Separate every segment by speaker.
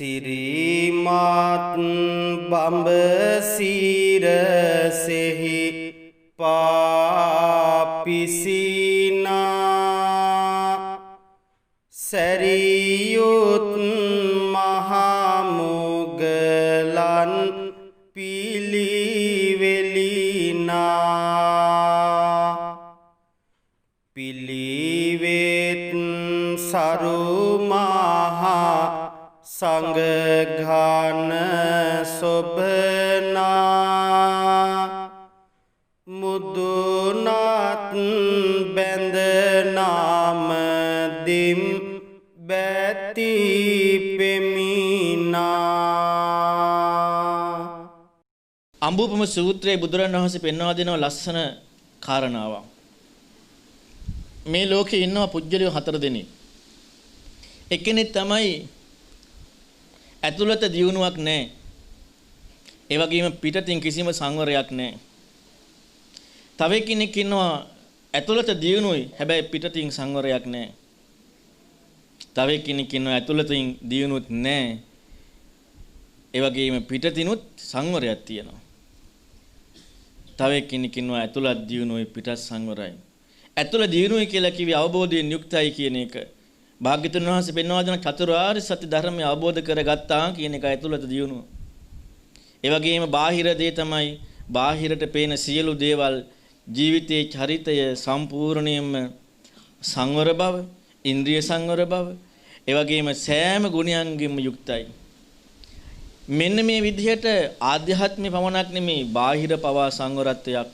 Speaker 1: සිරිමාත් බඹසීරසෙහි පාපිසිනා සැරියුත් මහමුගලන් පිළිවෙලිනා පිළිවෙත් සරුමහා සංඝඝාන සොබනා මුදුනත් බැඳ නාම දිම් බැති පෙමිනා.
Speaker 2: අඹුපම සූත්‍රයේ බුදුරණන් වහන්සේ පෙන්වා දෙනවා ලස්සන කාරණාවක්. මේ ලෝකේ ඉන්නවා පුජ්‍යලිය 4 දෙනෙක්. එක්කෙනෙක් තමයි ඇතුළත දියුණුවක් නැහැ. ඒ වගේම පිටතින් කිසිම සංවරයක් නැහැ. තව කෙනෙක් ඉන්නවා ඇතුළත දියුණුයි හැබැයි පිටතින් සංවරයක් නැහැ. තව කෙනෙක් ඉන්නවා ඇතුළතින් දියුණුත් නැහැ. ඒ වගේම පිටතිනුත් සංවරයක් තියෙනවා. තව කෙනෙක් ඉන්නවා ඇතුළත දියුණුයි පිටත් සංවරයි. ඇතුළ දියුණුයි කියලා කිවි අවබෝධයෙන් යුක්තයි කියන එක. භාග්‍යතුන් වහන්සේ පෙන්වා දෙන චතුරාර්ය සත්‍ය ධර්මය අවබෝධ කරගත්තා කියන එක ඇතුළත දියුණුව. ඒ වගේම බාහිර දේ තමයි බාහිරට පේන සියලු දේවල් ජීවිතයේ චරිතය සම්පූර්ණයෙන්ම සංවර බව, ඉන්ද්‍රිය සංවර බව, ඒ වගේම සෑම ගුණයන්ගෙන්ම යුක්තයි. මෙන්න මේ විදිහට ආධ්‍යාත්මික පමණක් නෙමෙයි බාහිර පවා සංවරත්වයක්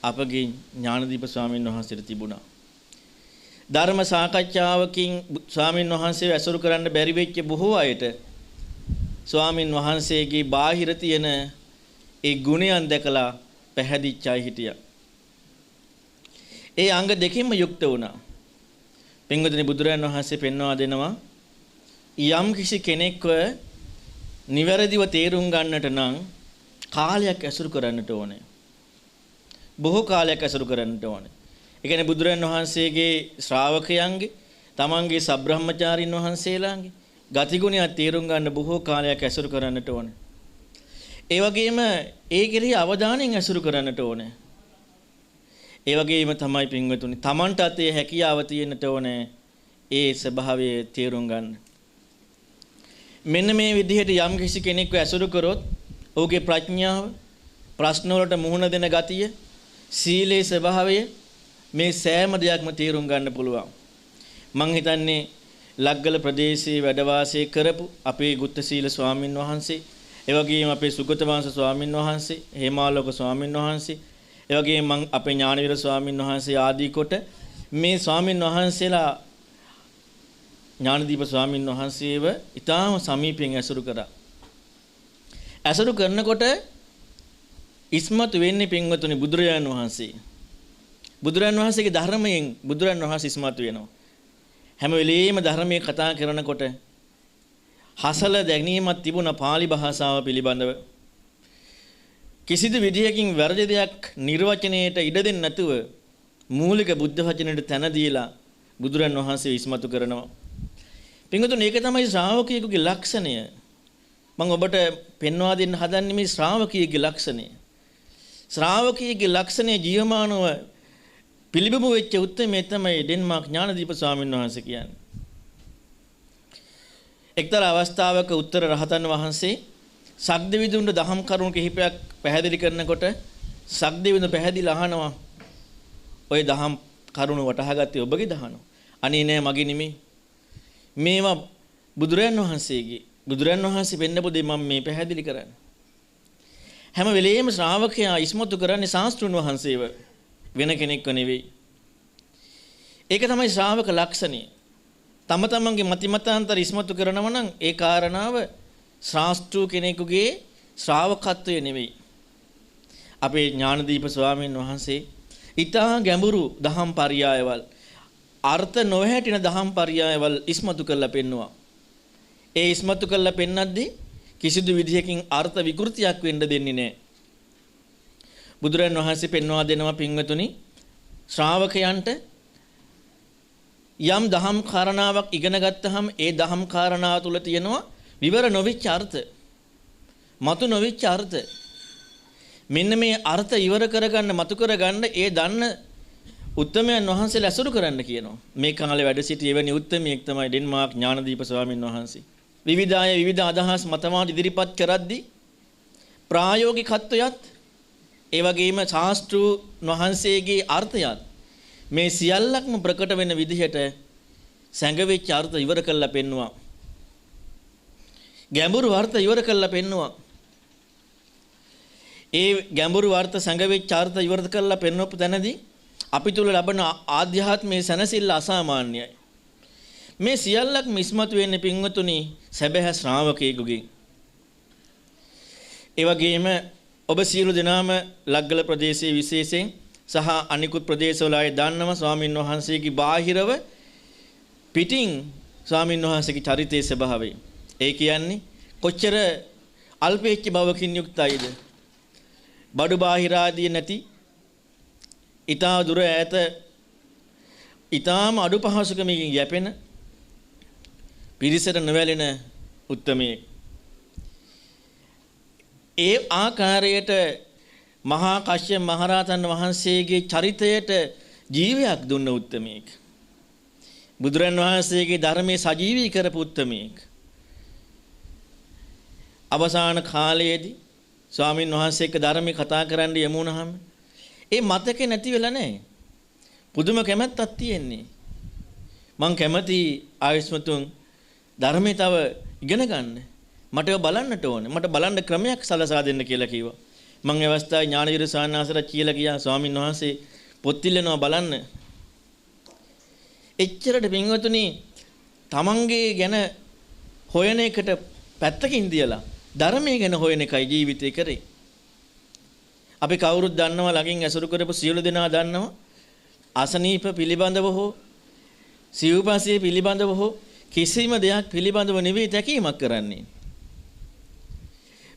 Speaker 2: අපගේ ඥානදීප ස්වාමීන් වහන්සේට තිබුණා. ධර්ම සාකච්ඡාවකින් ස්වාමීන් වහන්සේව ඇසුරු කරන්න බැරි වෙච්ච බොහෝ අයට ස්වාමීන් වහන්සේගේ බාහිර තියෙන ඒ ගුණයන් දැකලා පැහැදිච්චයි හිටියා. ඒ අංග දෙකෙන්ම යුක්ත වුණා. පින්වතුනි බුදුරජාණන් වහන්සේ පෙන්වා දෙනවා යම් කිසි කෙනෙක්ව නිවැරදිව තේරුම් ගන්නට නම් කාලයක් ඇසුරු කරන්නට ඕනේ. බොහෝ කාලයක් ඇසුරු කරන්නට ඕනේ. ඒ කියන්නේ බුදුරජාණන් වහන්සේගේ ශ්‍රාවකයන්ගේ තමන්ගේ සබ්‍රහ්මචාරින් වහන්සේලාගේ ගතිගුණය තේරුම් ගන්න බොහෝ කාලයක් ඇසුරු කරන්නට ඕනේ. ඒ වගේම ඒ කෙරෙහි අවධානයෙන් ඇසුරු කරන්නට ඕනේ. ඒ වගේම තමයි පින්වතුනි තමන්ට අතේ හැකියාව තියෙන්නට ඕනේ ඒ ස්වභාවය තේරුම් ගන්න. මෙන්න මේ විදිහට යම් කිසි කෙනෙක්ව ඇසුරු කරොත් ඔහුගේ ප්‍රඥාව, ප්‍රශ්න වලට මුහුණ දෙන ගතිය, සීලේ ස්වභාවය මේ සෑම දෙයක්ම තේරුම් ගන්න පුළුවන්. මං හිතන්නේ ලග්ගල ප්‍රදේශයේ වැඩ වාසය කරපු අපේ ගුත්ත සීල ස්වාමින් වහන්සේ, ඒ වගේම අපේ සුගත වංශ ස්වාමින් වහන්සේ, හේමාලෝක ස්වාමින් වහන්සේ, ඒ වගේම මං අපේ ඥානවීර ස්වාමින් වහන්සේ ආදී කොට මේ ස්වාමින් වහන්සේලා ඥානදීප ස්වාමින් වහන්සේව ඊටාම සමීපයෙන් ඇසුරු කරා. ඇසුරු කරනකොට ඉස්මතු වෙන්නේ පින්වතුනි බුදුරජාණන් වහන්සේ. බුදුරජාණන් වහන්සේගේ ධර්මයෙන් බුදුරජාණන් වහන්සේ ඉස්මතු වෙනවා. හැම වෙලෙම ධර්මයේ කතා කරනකොට හසල දැනීමක් තිබුණ පාලි භාෂාව පිළිබඳව. කිසිදු විදියකින් වැරදි දෙයක් නිර්වචනයේට ඉඩ දෙන්නේ නැතුව මූලික බුද්ධ වචනයට තැන දීලා බුදුරජාණන් වහන්සේ ඉස්මතු කරනවා. පින්වතුනි ඒක තමයි ශ්‍රාවකයෙකුගේ ලක්ෂණය. මම ඔබට පෙන්වා දෙන්න හදන්නේ මේ ශ්‍රාවකයෙකුගේ ලක්ෂණය. ශ්‍රාවකයෙකුගේ ලක්ෂණය ජීවමානව පිළිබිඹු වෙච්ච උත්මය තමයි ඩෙන්මාර්ක් ඥානදීප ස්වාමීන් වහන්සේ කියන්නේ. එක්තරා අවස්ථාවක උත්තර රහතන් වහන්සේ සක්දෙවිඳුන්ට දහම් කරුණු කිහිපයක් පැහැදිලි කරනකොට සක්දෙවිඳු පැහැදිලා අහනවා ඔය දහම් කරුණු වටහාගත්තේ ඔබගේ දහනෝ. අනේ නෑ මගේ නෙමෙයි. මේවා බුදුරයන් වහන්සේ පෙන්නපු දේ මම මේ පැහැදිලි කරන්නේ. හැම වෙලෙම ශ්‍රාවකයා ඉස්මතු කරන්නේ ශාස්ත්‍රුන් වහන්සේව වෙන කෙනෙක්ව නෙවෙයි. ඒක තමයි ශ්‍රාවක ලක්ෂණය. තම තමන්ගේ මතිමතාන්තර ඉස්මතු කරනවා නම් ඒ කාරණාව ශාස්ත්‍රු කෙනෙකුගේ ශ්‍රාවකත්වය නෙවෙයි. අපේ ඥානදීප ස්වාමීන් වහන්සේ ඊටා ගැඹුරු දහම් පරයයවල් අර්ථ නොහැටින දහම් පරයයවල් ඉස්මතු කරලා පෙන්නවා. ඒ ඉස්මතු කරලා පෙන්නද්දී කිසිදු විදිහකින් අර්ථ විකෘතියක් වෙන්න දෙන්නේ නැහැ. බුදුරන් වහන්සේ පෙන්වා දෙනවා පින්වතුනි ශ්‍රාවකයන්ට යම් දහම් කාරණාවක් ඉගෙන ගත්තහම ඒ දහම් කාරණාව තුල තියෙනවා විවර නොවිච්ච අර්ථ, මතු නොවිච්ච අර්ථ. මෙන්න මේ අර්ථ ඉවර කරගන්න, මතු කරගන්න ඒ දන්න උත්තමයන් වහන්සේලා ඇසුරු කරන්න කියනවා. මේ කාලේ වැඩ සිටි එවැනි උත්තමයෙක් තමයි ඩෙන්මාර්ක් ඥානදීප ස්වාමීන් වහන්සේ. විවිධ අය විවිධ අදහස් මතවාද ඉදිරිපත් කරද්දී ප්‍රායෝගිකත්වයත් ඒ වගේම ශාස්ත්‍රූන් වහන්සේගේ අර්ථයත් මේ සියල්ලක්ම ප්‍රකට වෙන විදිහට සැඟවිච්ච අර්ථ ඉවර කළා පෙන්නවා. ගැඹුරු අර්ථ ඉවර කළා පෙන්නවා. ඒ ගැඹුරු අර්ථ සැඟවිච්ච අර්ථ ඉවර කළා පෙන්වපු තැනදී අපි තුල ලබන ආධ්‍යාත්මයේ සැනසෙල්ල අසාමාන්‍යයි. මේ සියල්ලක්ම ඉස්මතු වෙන්නේ පින්වතුනි සැබෑ ශ්‍රාවකයෙකුගෙන්. ඒ වගේම ඔබ සියලු දෙනාම ලග්ගල ප්‍රදේශයේ විශේෂයෙන් සහ අනිකුත් ප්‍රදේශවල අය දන්නවා ස්වාමින් වහන්සේගේ බාහිරව පිටින් ස්වාමින් වහන්සේගේ චරිතයේ ස්වභාවය. ඒ කියන්නේ කොච්චර අල්පේච්ච බවකින් යුක්තයිද? බඩු බාහිර ආදී නැති, ඊටා දුර ඈත, ඊටාම අඩු පහසුකමකින් යැපෙන, පිරිසට නොවැළෙන උත්තමයෙක්. ඒ ආකාරයට මහා කශ්‍යප මහරහතන් වහන්සේගේ චරිතයට ජීවයක් දුන්න උත්තමයෙක්. බුදුරන් වහන්සේගේ ධර්මයේ සජීවී කරපු උත්තමයෙක්. අවසාන කාලයේදී ස්වාමින් වහන්සේ එක්ක ධර්මයේ කතා කරන්න යමු වුණාම ඒ මතකේ නැති වෙලා නැහැ. පුදුම කැමැත්තක් තියෙන්නේ. මං කැමති ආයස්මතුන් ධර්මයේ තව ඉගෙන ගන්න. මට ඒව බලන්නට ඕනේ. මට බලන්න ක්‍රමයක් සලසා දෙන්න කියලා කිව්වා. මං ඒ අවස්ථාවේ ඥානීය සාන්නාසලා කියලා ගියා ස්වාමින් වහන්සේ පොත් ඉල්ලනවා බලන්න. එච්චරට පින්වතුනි තමන්ගේ ගැන හොයන එකට පැත්තකින් දියලා ධර්මයේ ගැන හොයන එකයි ජීවිතේ කරේ. අපි කවුරුත් දන්නවා ළඟින් ඇසුරු කරපු සියලු දෙනා දන්නවා අසනීප පිළිබඳව හෝ සිව්පස්සේ පිළිබඳව හෝ කිසිම දෙයක් පිළිබඳව නෙවෙයි තැකීමක් කරන්නේ.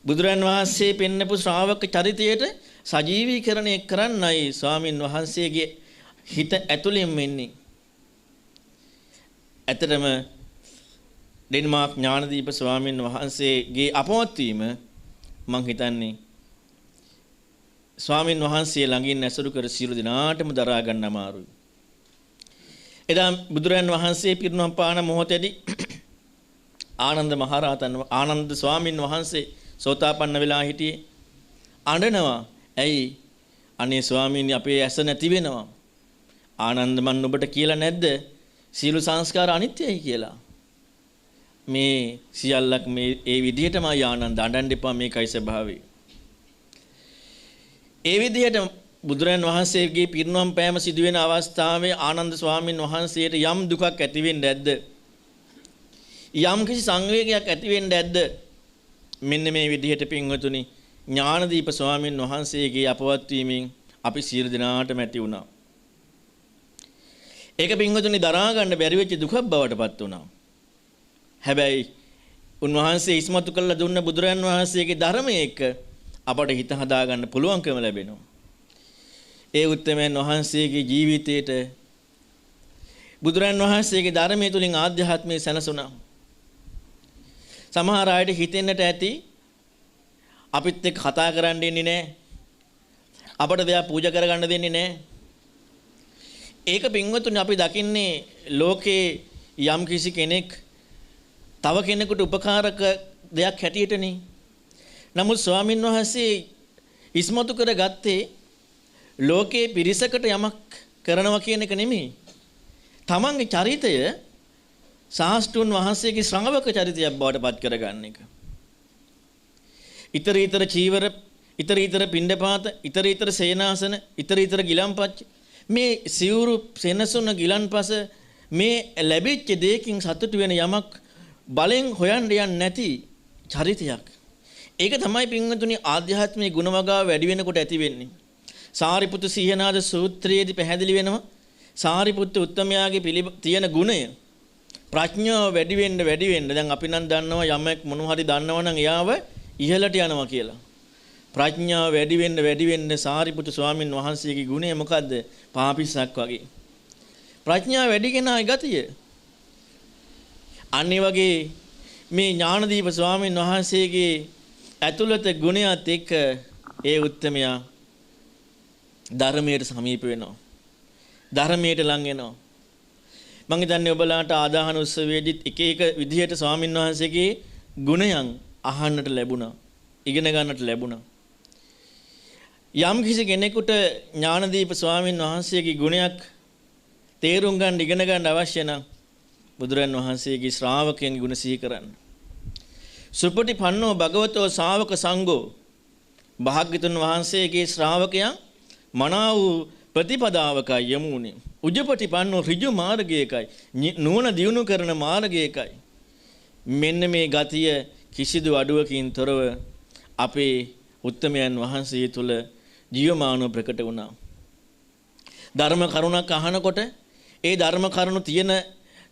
Speaker 2: බුදුරන් වහන්සේ පෙන්නපු ශ්‍රාවක චරිතයට සජීවීකරණය කරන්නයි ස්වාමින් වහන්සේගේ හිත ඇතුළෙන් වෙන්නේ. ඇත්තටම ඩෙන්මාර්ක් ඥානදීප ස්වාමින් වහන්සේගේ අපවත් වීම මං හිතන්නේ ස්වාමින් වහන්සේ ළඟින් ඇසුරු කර සියලු දෙනාටම දරා ගන්න අමාරුයි. එදා බුදුරන් වහන්සේ පිරිනොම් පාන මොහොතේදී ආනන්ද ස්වාමින් වහන්සේ සෝතාපන්න වෙලා හිටියේ අඬනවා. ඇයි? අනේ ස්වාමීනි අපේ ඇස නැති වෙනවා. ආනන්ද මන් ඔබට කියලා නැද්ද? සියලු සංස්කාර අනිත්‍යයි කියලා. මේ සියල්ලක් මේ ඒ විදිහටමයි ආනන්ද අඬන්න එපා මේකයි ස්වභාවය. ඒ විදිහට බුදුරන් වහන්සේගේ පිරිනොම් පෑම සිදුවෙන අවස්ථාවේ ආනන්ද ස්වාමීන් වහන්සේට යම් දුකක් ඇති වෙන්නේ නැද්ද? යම් කිසි සංවේගයක් ඇති වෙන්නේ නැද්ද? මෙන්න මේ විදිහට පින්වතුනි ඥානදීප ස්වාමීන් වහන්සේගේ අපවත් වීමෙන් අපි සියලු දෙනාටම ඇති වුණා. ඒක පින්වතුනි දරා ගන්න බැරි වෙච්ච දුකක් බවට පත් වුණා. හැබැයි උන්වහන්සේ ඉස්මතු කළ දුන්න බුදුරන් වහන්සේගේ ධර්මයේ එක්ක අපට හිත හදා ගන්න පුළුවන්කම ලැබෙනවා. ඒ උත්තමයන් වහන්සේගේ ජීවිතයේට බුදුරන් වහන්සේගේ ධර්මයේ තුලින් ආධ්‍යාත්මයේ සැනසුණා. සමහර අයට හිතෙන්නට ඇති අපිත් එක්ක කතා කරන්න දෙන්නේ නැහැ. අපට දෙයක් පූජා කරගන්න දෙන්නේ නැහැ. ඒක පින්වතුනි අපි දකින්නේ ලෝකේ යම් කිසි කෙනෙක් තව කෙනෙකුට උපකාරක දෙයක් හැටියටනේ. නමුත් ස්වාමින් වහන්සේ ඉස්මතු කරගත්තේ ලෝකේ පිරිසකට යමක් කරනවා කියන එක නෙමෙයි. තමන්ගේ චරිතය ශාස්ත්‍රූන් වහන්සේගේ ශ්‍රාවක චරිතයක් බවට පත් කරගන්න එක. ඊතර චීවර, ඊතර පිණ්ඩපාත, ඊතර සේනාසන, ඊතර ගිලන්පත් මේ සිවුරු සෙනසුන ගිලන්පස මේ ලැබිච්ච දෙයකින් සතුටු වෙන යමක් බලෙන් හොයන්න යන්නේ නැති චරිතයක්. ඒක තමයි පින්වතුනි ආධ්‍යාත්මික ගුණවගාව වැඩි වෙනකොට ඇති වෙන්නේ. සාරිපුත්තු සීහනාද සූත්‍රයේදී පැහැදිලි වෙනවා සාරිපුත්තු උත්තමයාගේ තියෙන ගුණය ප්‍රඥාව වැඩි වෙන්න දැන් අපි නම් දන්නවා යමෙක් මොන හරි දන්නවා නම් එයාව ඉහළට යනවා කියලා. ප්‍රඥාව වැඩි වෙන්න සාරිපුත්තු ස්වාමින් වහන්සේගේ ගුණය මොකද්ද? පාපිස්සක් වගේ. ප්‍රඥාව වැඩි කෙනාගේ ගතිය. අනිත් වගේ මේ ඥානදීප ස්වාමීන් වහන්සේගේ ඇතුළත ගුණයත් එක්ක ඒ උත්තමයා ධර්මයට සමීප වෙනවා. ධර්මයට ලං වෙනවා. මම හිතන්නේ ඔබලාට ආදාහන උත්සවයේදීත් එක එක විදිහට ස්වාමීන් වහන්සේගේ ගුණයන් අහන්නට ලැබුණා. ඉගෙන ගන්නට ලැබුණා. යම් කිසි කෙනෙකුට ඥානදීප ස්වාමීන් වහන්සේගේ ගුණයක් තේරුම් ගන්න ඉගෙන ගන්න අවශ්‍ය නම් බුදුරන් වහන්සේගේ ශ්‍රාවකයන්ගේ ගුණ සිහි කරන්න. සුපටිපන්නෝ භගවතෝ ශාවක සංඝෝ භාග්‍යතුන් වහන්සේගේ ශ්‍රාවකයන් මනා වූ ප්‍රතිපදාවකයි යමුනේ. උජපටිපන්නෝ ඍජු මාර්ගයකයි නුවණ දියුණු කරන මාර්ගයකයි. මෙන්න මේ ගතිය කිසිදු අඩුවකින් තොරව අපේ උත්තමයන් වහන්සේ තුල ජීවමානව ප්‍රකට වුණා. ධර්ම කරුණක් අහනකොට ඒ ධර්ම කරුණු තියෙන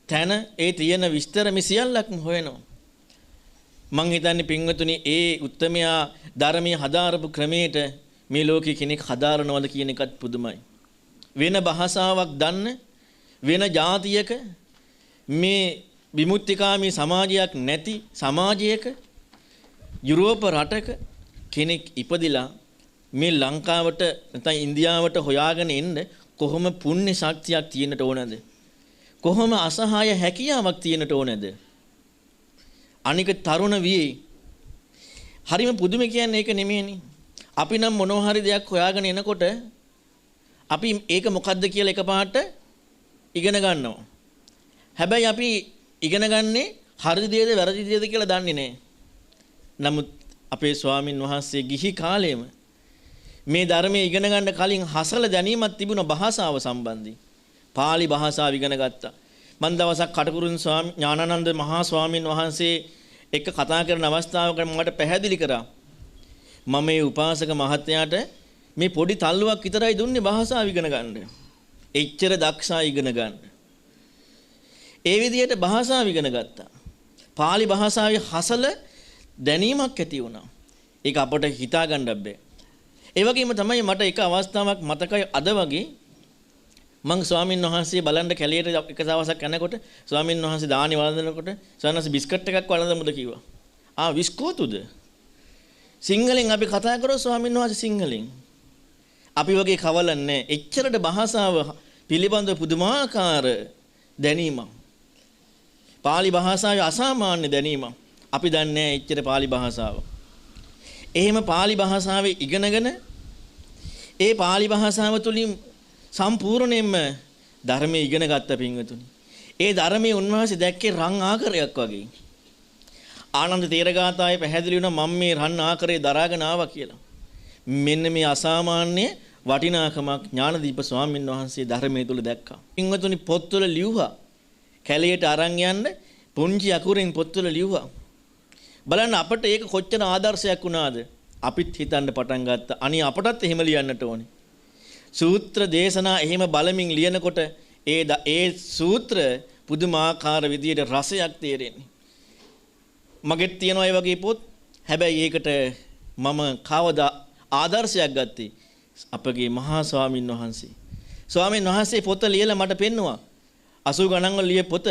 Speaker 2: තැන ඒ තියෙන විස්තර මේ සියල්ලක්ම හොයනවා. මං හිතන්නේ පින්වතුනි ඒ උත්තමයා ධර්මයේ හදාරපු ක්‍රමයට මේ ලෝකේ කෙනෙක් හදාරනවද කියන එකත් පුදුමයි. වෙන භාෂාවක් දන්න වෙන ජාතියක මේ විමුක්තිකාමී සමාජයක් නැති සමාජයක යුරෝප රටක කෙනෙක් ඉපදිලා මේ ලංකාවට නැත්නම් ඉන්දියාවට හොයාගෙන එන්න කොහොම පුණ්‍ය ශක්තියක් තියෙන්නට ඕනද? කොහොම අසහාය හැකියාවක් තියෙන්නට ඕනද? අනික තරුණ වියේ හරිම පුදුම කියන්නේ ඒක නෙමෙයිනේ. අපි නම් මොනවා හරි දෙයක් හොයාගෙන එනකොට අපි ඒක මොකද්ද කියලා එකපාරට ඉගෙන ගන්නවා. හැබැයි අපි ඉගෙන ගන්නේ හරි දෙයද වැරදි දෙයද කියලා දන්නේ නැහැ. නමුත් අපේ ස්වාමින් වහන්සේ ගිහි කාලයේම මේ ධර්මයේ ඉගෙන ගන්න කලින් හසල දැනීමක් තිබුණ භාෂාව සම්බන්ධයි. පාලි භාෂාව ඉගෙන ගත්තා. මන් දවසක් කටුකුරුන් ඥානানন্দ මහා ස්වාමින් වහන්සේ එක්ක කතා කරන අවස්ථාවක මට පැහැදිලි කරා. මම මේ උපාසක මහත්තයාට මේ පොඩි තල්ලුවක් විතරයි දුන්නේ භාෂාව ඉගෙන ගන්න. එච්චර දක්ෂා ඉගෙන ගන්න. ඒ විදිහට භාෂාව ඉගෙන ගත්තා. පාලි භාෂාවේ හසල දැනීමක් ඇති වුණා. ඒක අපට හිතා ගන්න බැහැ. ඒ වගේම තමයි මට එක අවස්ථාවක් මතකයි අද වගේ මං ස්වාමින් වහන්සේ බලන්න කැලියට එක දවසක් යනකොට ස්වාමින් වහන්සේ දානි වළඳනකොට ස්වාමීන් බිස්කට් එකක් වළඳමුද කිව්වා. ආ විස්කෝතුද? සිංහලෙන් අපි කතා කරෝ ස්වාමින් වහන්සේ සිංහලෙන්. අපි වගේ කවලන්නේ එච්චරට භාෂාව පිළිබඳව පුදුමාකාර දැනීමක්. පාලි භාෂාවේ අසාමාන්‍ය දැනීමක්. අපි දන්නේ එච්චර පාලි භාෂාව. එහෙම පාලි භාෂාවේ ඉගෙනගෙන ඒ පාලි භාෂාව තුලින් සම්පූර්ණයෙන්ම ධර්මයේ ඉගෙන ගත්ත පින්වතුනි. ඒ ධර්මයේ උන්වහන්සේ දැක්කේ රන් ආකාරයක් වගේ. ආනන්ද තේරගාථාවේ පැහැදිලි වුණා මම මේ රන් ආකාරයේ දරාගෙන ආවා කියලා. මෙන්න මේ අසාමාන්‍ය වටිනාකමක් ඥානදීප ස්වාමීන් වහන්සේ ධර්මයේ තුල දැක්කා. පින්වතුනි පොත්වල ලිව්වා. කැලයට අරන් යන්න පුංචි අකුරෙන් පොත්වල ලිව්වා. බලන්න අපට ඒක කොච්චර ආදර්ශයක් වුණාද? අපිත් හිතන්න පටන් ගත්තා. අනේ අපටත් එහෙම ලියන්නට ඕනේ. සූත්‍ර දේශනා එහෙම බලමින් ලියනකොට ඒ සූත්‍ර පුදුමාකාර විදියට රසයක් තේරෙන්නේ. මගෙත් තියෙනවා ඒ වගේ පොත්. හැබැයි ඒකට මම කවදා ආදර්ශයක් ගත්තේ අපගේ මහා ස්වාමින් වහන්සේ. ස්වාමින් වහන්සේ පොත ලියලා මට පෙන්නුවා. 80 ගණන් වල ලිය පොත.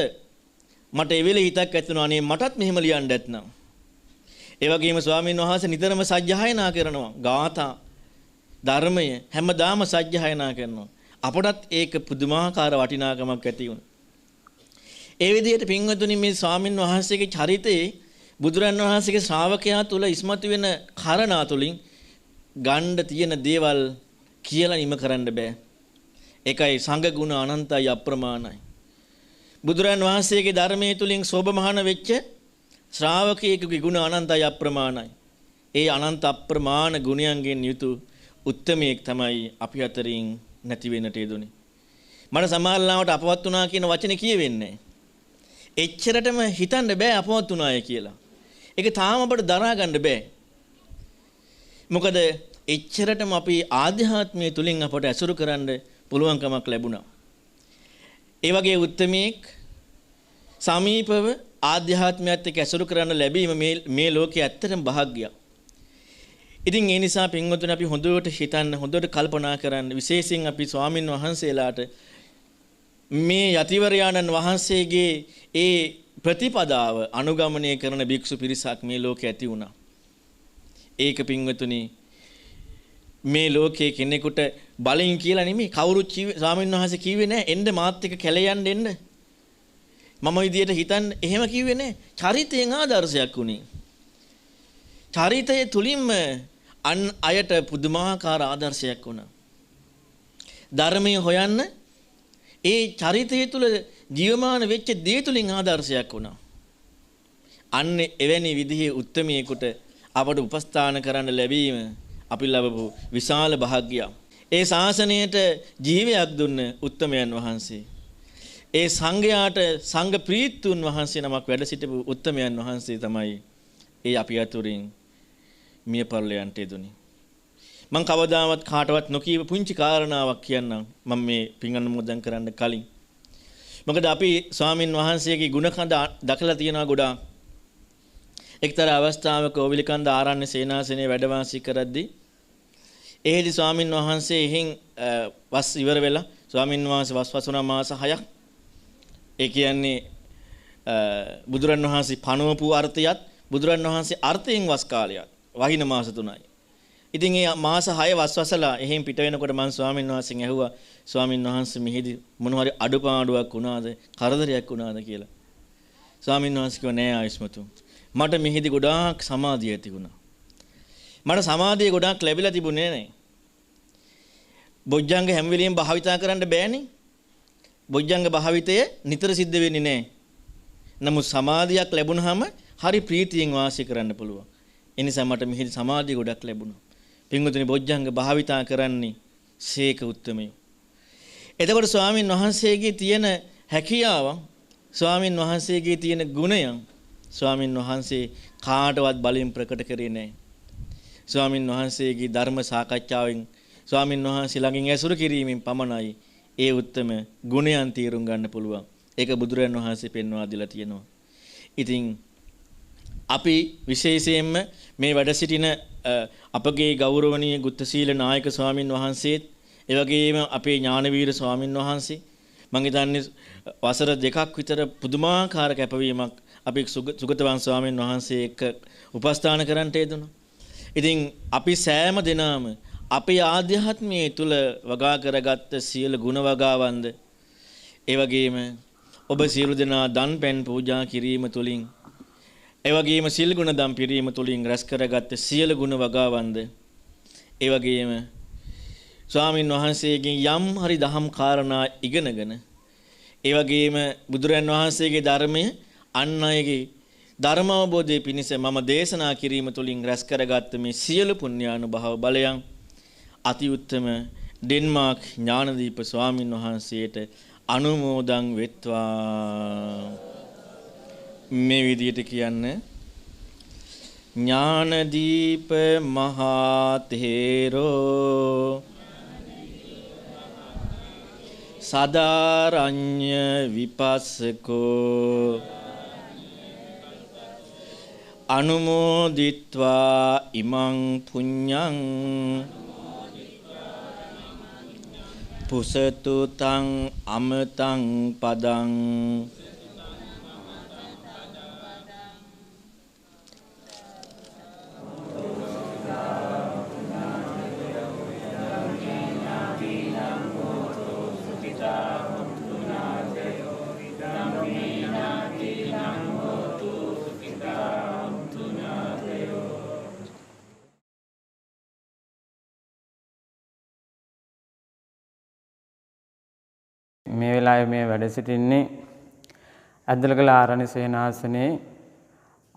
Speaker 2: මට ඒ වෙලේ හිතක් ඇතුණා අනේ මටත් මෙහෙම ලියන්න ඇත්නම්. ඒ වගේම ස්වාමින් වහන්සේ නිතරම සජ්ජායනා කරනවා. ගාථා ධර්මය හැමදාම සජ්ජායනා කරනවා. අපටත් ඒක පුදුමාකාර වටිනාකමක් ඇති වුණා. ඒ විදිහට පින්වතුනි මේ ස්වාමින් වහන්සේගේ චරිතයේ බුදුරන් වහන්සේගේ ශ්‍රාවකයා තුල ඉස්මතු වෙන කාරණා තුලින් ගණ්ඩ තියෙන දේවල් කියලා නිම කරන්න බෑ. ඒකයි සංඝ ගුණ අනන්තයි අප්‍රමාණයි. බුදුරන් වහන්සේගේ ධර්මයේ තුලින් සෝභමහාන වෙච්ච ශ්‍රාවකයෙකුගේ ගුණ අනන්තයි අප්‍රමාණයි. ඒ අනන්ත අප්‍රමාණ ගුණයන්ගෙන් යුතු උත්තමයෙක් තමයි අපි අතරින් නැති වෙන්නට යෙදුනේ. මට සමාල්ලාවට අපවත් වුණා කියන වචනේ කියවෙන්නේ. එච්චරටම හිතන්න බෑ අපවත් වුණාය කියලා. ඒක තාම අපට දරා ගන්න බෑ. මොකද එච්චරටම අපි ආධ්‍යාත්මයේ තුලින් අපට ඇසුරු කරන්න පුළුවන්කමක් ලැබුණා. ඒ වගේ උත්තමයෙක් සමීපව ආධ්‍යාත්මයත් එක්ක ඇසුරු කරන්න ලැබීම මේ ලෝකයේ ඇත්තටම භාග්‍යයක්. ඉතින් ඒ නිසා පින්වතුනි අපි හොඳට හිතන්න හොඳට කල්පනා කරන්න විශේෂයෙන් අපි ස්වාමින් වහන්සේලාට මේ යතිවරයාණන් වහන්සේගේ ඒ ප්‍රතිපදාව අනුගමනය කරන භික්ෂු පිරිසක් මේ ලෝකේ ඇති වුණා. ඒක පින්වතුනි මේ ලෝකයේ කෙනෙකුට බලෙන් කියලා නෙමෙයි කවුරුත් ස්වාමීන් වහන්සේ කිව්වේ නැහැ එන්න මාත් එක්ක කැලේ යන්න එන්න. මම විදියට හිතන්න එහෙම කිව්වේ නැහැ. චරිතයෙන් ආදර්ශයක් උනේ. චරිතය තුලින්ම අන් අයට පුදුමාකාර ආදර්ශයක් වුණා. ධර්මයේ හොයන්න ඒ චරිතය තුල ජීවමාන වෙච්ච දේ තුලින් ආදර්ශයක් වුණා. අන්න එවැනි විදිහේ උත්මයෙකුට අපට උපස්ථාන කරන්න ලැබීම අපි ලැබපු විශාල භාග්‍යයක්. ඒ ශාසනයට ජීවයක් දුන්න උත්තමයන් වහන්සේ. ඒ සංඝයාට සංඝ ප්‍රීතුන් වහන්සේ නමක් වැඩ සිටපු උත්තමයන් වහන්සේ තමයි ඒ අපි අතුරින් මිය පරලයන්ට යෙදුනේ. මම කවදාවත් කාටවත් නොකියව පුංචි කාරණාවක් කියන්නම් මම මේ පින් අනුමෝදන් කරන්න කලින්. මොකද අපි ස්වාමින් වහන්සේගේ ගුණ කඳ දකලා තියෙනවා ගොඩාක්. එක්තරා අවස්ථාවක ඕවිලිකන්ද ආරණ්‍ය සේනාසනයේ වැඩ වාසය කරද්දී එහෙදි ස්වාමින් වහන්සේ එහෙන් වස් ඉවර වෙලා ස්වාමින් වහන්සේ වස් වසුණා මාස 6ක්. ඒ කියන්නේ බුදුරන් වහන්සේ පනවපු අර්ථයත් බුදුරන් වහන්සේ අර්ථයෙන් වස් කාලයත් වහින මාස 3යි. ඉතින් ඒ මාස 6 වස්වසලා එහෙන් පිට වෙනකොට මම ස්වාමින් වහන්සේගෙන් ඇහුවා ස්වාමින් වහන්සේ මෙහිදී මොන හරි අඩුපාඩුවක් වුණාද කරදරයක් වුණාද කියලා. ස්වාමින් වහන්සේ කිව්වා නෑ ආයස්මතු. මට මෙහිදී ගොඩාක් සමාධිය ඇති වුණා. මට සමාධිය ගොඩාක් ලැබිලා තිබුණේ නෑ. බොජ්ජංග හැම වෙලෙම භාවිතා කරන්න බෑනේ. බොජ්ජංග භාවිතය නිතර සිද්ධ වෙන්නේ නෑ. නමුත් සමාධියක් ලැබුණාම හරි ප්‍රීතියෙන් වාසය කරන්න පුළුවන්. ඒ නිසා මට මෙහිදී සමාධිය ගොඩක් ලැබුණා. පින්වතුනි බොජ්ජංග භාවිතා කරන්නේ සීක උත්තමයෝ. එතකොට ස්වාමින් වහන්සේගේ තියෙන හැකියාව ස්වාමින් වහන්සේගේ තියෙන ගුණයන් ස්වාමින් වහන්සේ කාටවත් බලෙන් ප්‍රකට කරේ නැහැ. ස්වාමින් වහන්සේගේ ධර්ම සාකච්ඡාවෙන් ස්වාමින් වහන්සේ ළඟින් ඇසුරු කිරීමෙන් පමණයි ඒ උත්තම ගුණයන් තීරුම් ගන්න පුළුවන්. ඒක බුදුරජාණන් වහන්සේ පෙන්වා දීලා තියෙනවා. ඉතින් අපි විශේෂයෙන්ම මේ වැඩ සිටින අපගේ ගෞරවනීය ගුත්තසීල නායක ස්වාමින් වහන්සේත් ඒ වගේම අපේ ඥානවීර ස්වාමින් වහන්සේ මම හිතන්නේ වසර 2ක් විතර පුදුමාකාර කැපවීමක් අපි සුගතවන් ස්වාමින් වහන්සේ එක්ක උපස්ථාන කරන්නට යෙදුණා. ඉතින් අපි සෑම දිනම අපේ ආධ්‍යාත්මයේ තුල වගා කරගත්ත සියලු ගුණ වගාවන්ද ඒ වගේම ඔබ සියලු දෙනා දන් පෙන් පූජා කිරීම තුලින් ඒ වගේම සිල් ගුණ දම් පිරීම තුලින් රැස් කරගත්ත සියලු ගුණ වගාවන්ද ඒ වගේම ස්වාමින් වහන්සේගෙන් යම් හරි දහම් කාරණා ඉගෙනගෙන ඒ වගේම බුදුරන් වහන්සේගේ ධර්මය අන් අයගේ ධර්ම අවබෝධයේ පිණිස මම දේශනා කිරීම තුලින් රැස් කරගත්ත මේ සියලු පුණ්‍යානුභව බලයන් අති උත්තම ඩෙන්මාර්ක් ඥානදීප ස්වාමින් වහන්සේට අනුමෝදන් වෙත්වා. මේ විදිහට කියන්නේ ඥානදීප මහා තේරෝ සදාරඤ්ඤ විපස්සකෝ අනුමෝදිත්වා ඉමං පුඤ්ඤං පුසතු තං අමතං පදං
Speaker 3: මේ වෙලාවේ මේ වැඩ සිටින්නේ ඇද්දලගල ආරණ්‍ය සේනාසනයේ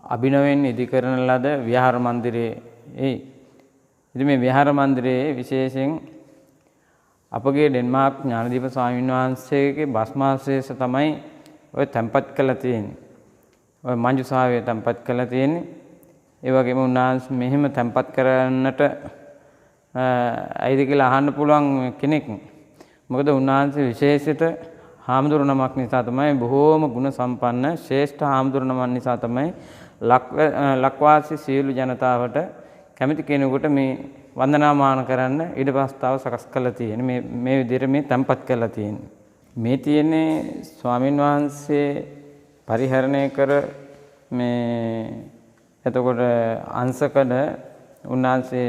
Speaker 3: අභිනවයෙන් ඉදි කරන ලද විහාර මන්දිරයේ ඉතින් මේ විහාර මන්දිරයේ විශේෂයෙන් අපගේ ඩෙන්මාර්ක් ඥානදීප ස්වාමීන් වහන්සේගේ භස්මාවශේෂ තමයි ඔය තැන්පත් කරලා තියෙන්නේ. ඔය මංජුසාවේ තැන්පත් කරලා තියෙන්නේ. ඒ වගේම උන්වහන්සේ මෙහෙම තැන්පත් කරන්නට ඇයිද කියලා අහන්න පුළුවන් කෙනෙක්. මොකද උන්වහන්සේ විශේෂිත හාමුදුරු නමක් නිසා තමයි බොහෝම ගුණ සම්පන්න ශ්‍රේෂ්ඨ හාමුදුරු නමක් නිසා තමයි ලක්වාසී සියලු ජනතාවට කැමති කෙනෙකුට මේ වන්දනාමාන කරන්න ඊට ප්‍රස්තාව සකස් කරලා තියෙන්නේ. මේ විදිහට මේ තැන්පත් කරලා තියෙන්නේ. මේ තියෙන්නේ ස්වාමින් වහන්සේ පරිහරණය කර මේ එතකොට අංශකඩ උන්වහන්සේ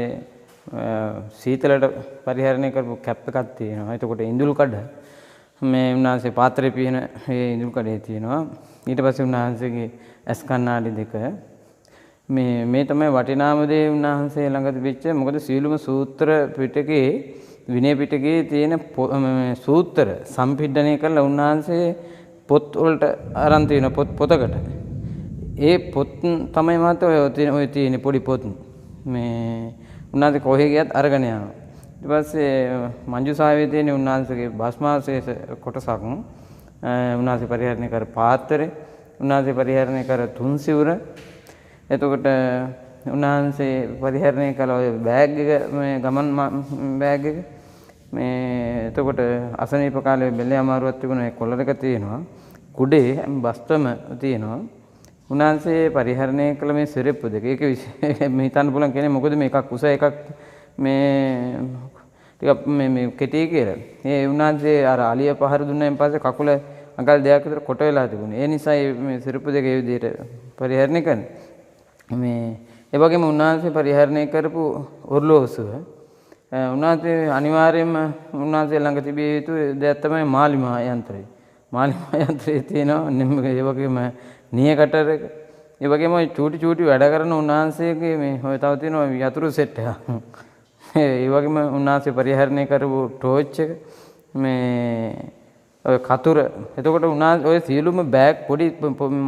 Speaker 3: සීතලට පරිහරණය කරපු කැප් එකක් තියෙනවා. එතකොට ඉඳුල් කඩ මේ උන්වහන්සේ පාත්‍රේ පිහින ඒ ඉඳුල් කඩේ තියෙනවා. ඊට පස්සේ උන්වහන්සේගේ ඇස් කණ්ණාඩි දෙක මේ තමයි වටිනාම දේ උන්වහන්සේ ළඟ තිබිච්ච. මොකද සීලුම සූත්‍ර පිටකේ විනය පිටකේ තියෙන සූත්‍ර සම්පිඩණය කරලා උන්වහන්සේ පොත් වලට අරන් තියෙන පොතකට. ඒ පොත් තමයි මාත් ඔය තියෙන පොඩි පොත්. මේ උන්වහන්සේ කොහෙ ගියත් අරගෙන යනවා. ඊට පස්සේ මංජුසාවේ තියෙන උන්වහන්සේගේ භස්මාවශේෂ කොටසක් උන්වහන්සේ පරිහරණය කර පාත්‍රය, උන්වහන්සේ පරිහරණය කර තුන් සිවුර, එතකොට උන්වහන්සේ පරිහරණය කළ ඔය බෑග් එක මේ ගමන් බෑග් එක මේ එතකොට අසනීප කාලේ බෙල්ලේ අමාරුවක් තිබුණා. ඒ කොල්ලරක තියෙනවා. කුඩේ බස්තම තියෙනවා. උන්වහන්සේ පරිහරණය කළ මේ සිරෙප්පු දෙක. ඒක මේ හිතන්න පුළුවන් කියන්නේ මොකද මේ එකක් උස එකක් මේ ටිකක් මේ කෙටි කියලා. ඒ උන්වහන්සේ අර අලිය පහර දුන්නායින් පස්සේ කකුල අඟල් දෙකක් විතර කොට වෙලා තිබුණේ. ඒ නිසා මේ සිරෙප්පු දෙක ඒ විදිහට පරිහරණය කරන්නේ. මේ ඒ වගේම උන්වහන්සේ පරිහරණය කරපු ඔර්ලෝසුව උන්වහන්සේ අනිවාර්යයෙන්ම උන්වහන්සේ ළඟ තිබිය යුතු දෙයක් තමයි මාලිමා යන්ත්‍රය. මාලිමා යන්ත්‍රයේ තියෙනවා ඒ වගේම නිය කටර් එක. ඒ වගේම චූටි වැඩ කරන උන්වහන්සේගේ මේ ඔය තව තියෙනවා යතුරු සෙට් එකක්. ඒ වගේම උන්වහන්සේ පරිහරණය කරපු ටෝච් එක මේ ඔය කතුර. එතකොට උන්වහන්සේ ඔය සියලුම බෑග් පොඩි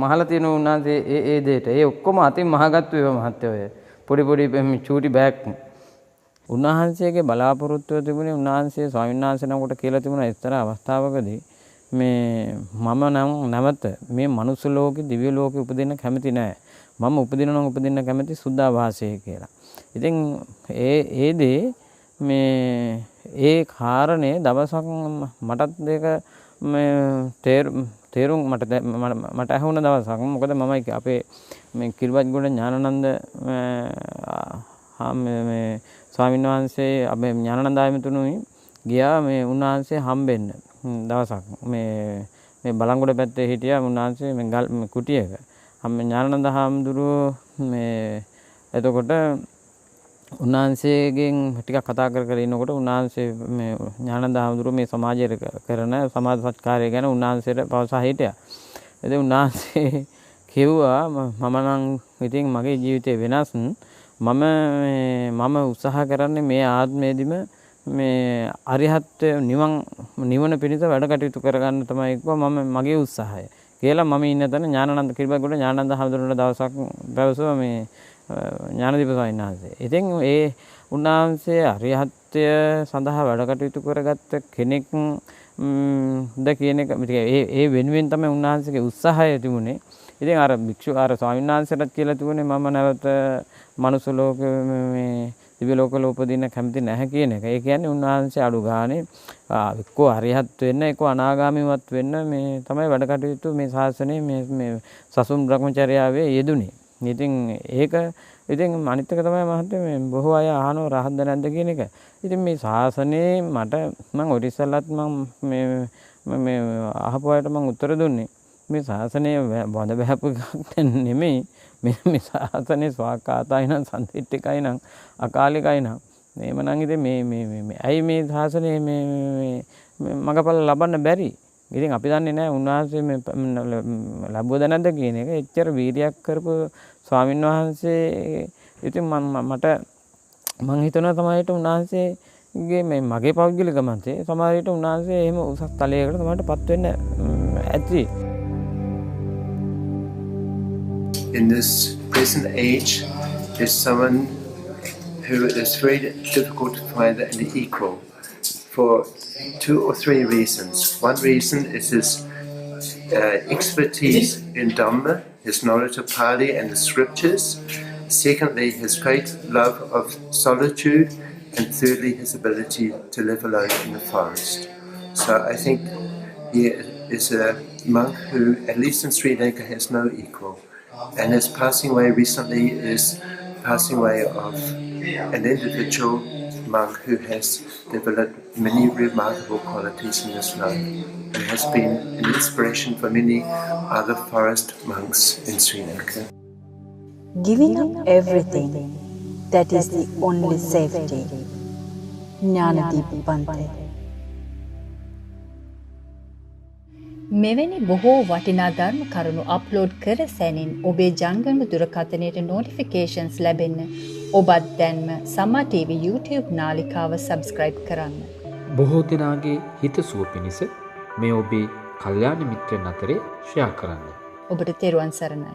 Speaker 3: මහලා තියෙන උන්වහන්සේ ඒ දෙයට ඒ ඔක්කොම අතින් මහගත්තු ඒවා මහත්ය ඔය පොඩි චූටි බෑග්. උන්වහන්සේගේ බලාපොරොත්තුව තිබුණේ උන්වහන්සේ ස්වාමීන් වහන්සේ නමකට කියලා තිබුණා එක්තරා අවස්ථාවකදී මේ මම නම් නැවත මේ මනුස්ස ලෝකෙ දිව්‍ය ලෝකෙ උපදින්න කැමති නෑ. මම උපදින්න කැමති සුද්ධාවාසයේ කියලා. ඉතින් ඒ දේ මේ ඒ කාරණේ දවසක් මටත් දෙක මේ තේරුම් මට ඇහුණ දවසක්. මොකද මම අපේ මේ කිල්වත්ගොඩ ඥානানন্দ මේ ස්වාමීන් වහන්සේ අපේ ඥානানন্দ ආයතනුයි ගියා මේ උන්වහන්සේ හම්බෙන්න දවසක්. මේ බලංගොඩ පැත්තේ හිටියා උන්වහන්සේ මේ කුටියක. ඥානানন্দ හාමුදුරුවෝ මේ එතකොට උන්වහන්සේගෙන් ටිකක් කතා කර ඉන්නකොට උන්වහන්සේ මේ ඥානানন্দ හාමුදුරුවෝ මේ සමාජයේ කරන සමාජ සත්කාරය ගැන උන්වහන්සේට පවසා හිටියා. ඉතින් උන්වහන්සේ කිව්වා මම නම් ඉතින් මගේ ජීවිතේ වෙනස්. මම උත්සාහ කරන්නේ මේ ආත්මයේදීම මේ අරිහත් නිවන පිණිස වැඩ කටයුතු කරගන්න තමයි මගේ උත්සාහය කියලා මම ඉන්න තැන ඥානানন্দ කිරිබත්ගොඩ ඥානানন্দ හාමුදුරුවන්ට දවසක් පැවසුවා මේ ඥානදීප ස්වාමීන් වහන්සේ. ඉතින් ඒ උන්වහන්සේ අරිහත්ත්වය සඳහා වැඩ කටයුතු කරගත්ත කෙනෙක් ද කියන එක ඒ වෙනුවෙන් තමයි උන්වහන්සේගේ උත්සාහය තිබුණේ. ඉතින් අර ස්වාමීන් වහන්සේටත් කියලා තිබුණේ මම නැවත මනුස්ස ලෝකෙ මේ දිව්‍ය ලෝකවල උපදින්න කැමති නැහැ කියන එක. ඒ කියන්නේ උන්වහන්සේ අඩු ගානේ එක්කෝ අරිහත් වෙන්න එක්කෝ අනාගාමීවත් වෙන්න මේ තමයි වැඩ කටයුතු මේ ශාසනයේ මේ සසුන් බ්‍රහ්මචර්යාවේ යෙදුනේ. ඉතින් ඒක අනිත් එක තමයි මහත්තයා මේ බොහෝ අය අහනවා රහත්ද නැද්ද කියන එක. ඉතින් මේ ශාසනයේ මම ඔය ඉස්සල්ලත් මේ අහපු අයට මම උත්තර දුන්නේ මේ ශාසනය බඳ බහැපු එකක් නෙමෙයි. මේ ශාසනය ස්වාකාතයි නම් සම්තිට්ඨිකයි නම් අකාලිකයි නම් මේම නම් ඉතින් මේ ඇයි මේ ශාසනය මේ මගපල ලබන්න බැරි? ඉතින් අපි දන්නේ නැහැ උන්වහන්සේ මේ ලැබුවද නැද්ද කියන එක. එච්චර වීර්යයක් කරපු ස්වාමීන් වහන්සේ ඉතින් මම හිතනවා තමයි උන්වහන්සේගේ මේ මගේ පෞද්ගලික මතේ සමහරවිට උන්වහන්සේ එහෙම උසස් තලයකට තමයිටපත් වෙන්න ඇති.
Speaker 4: In this present age, is someone who is very difficult to find an equal for 2 or 3 reasons. One reason is his expertise in Dhamma, his knowledge of Pali and the scriptures. Secondly, his great love of solitude. And thirdly, his ability to live alone in the forest. So I think he is a monk who, at least in Sri Lanka, has no equal. And his passing away recently is passing away of an individual monk who has developed many remarkable qualities in his life and has been an inspiration for many other forest monks in Sri Lanka.
Speaker 5: Giving up everything, that is the only safety. Gnanadeepa පන්ති.
Speaker 6: මෙවැනි බොහෝ වටිනා ධර්ම කරුණු upload කර සැනින් ඔබේ ජංගම දුරකථනයට notifications ලැබෙන්න ඔබත් දැන්ම සම්මා TV YouTube නාලිකාව සබ්ස්ක්‍රයිබ් කරන්න.
Speaker 7: බොහෝ දෙනාගේ හිතසුව පිණිස මේ ඔබේ කල්යාණ මිත්‍රයන් අතරේ ෂෙයා කරන්න.
Speaker 6: ඔබට තෙරුවන් සරණයි.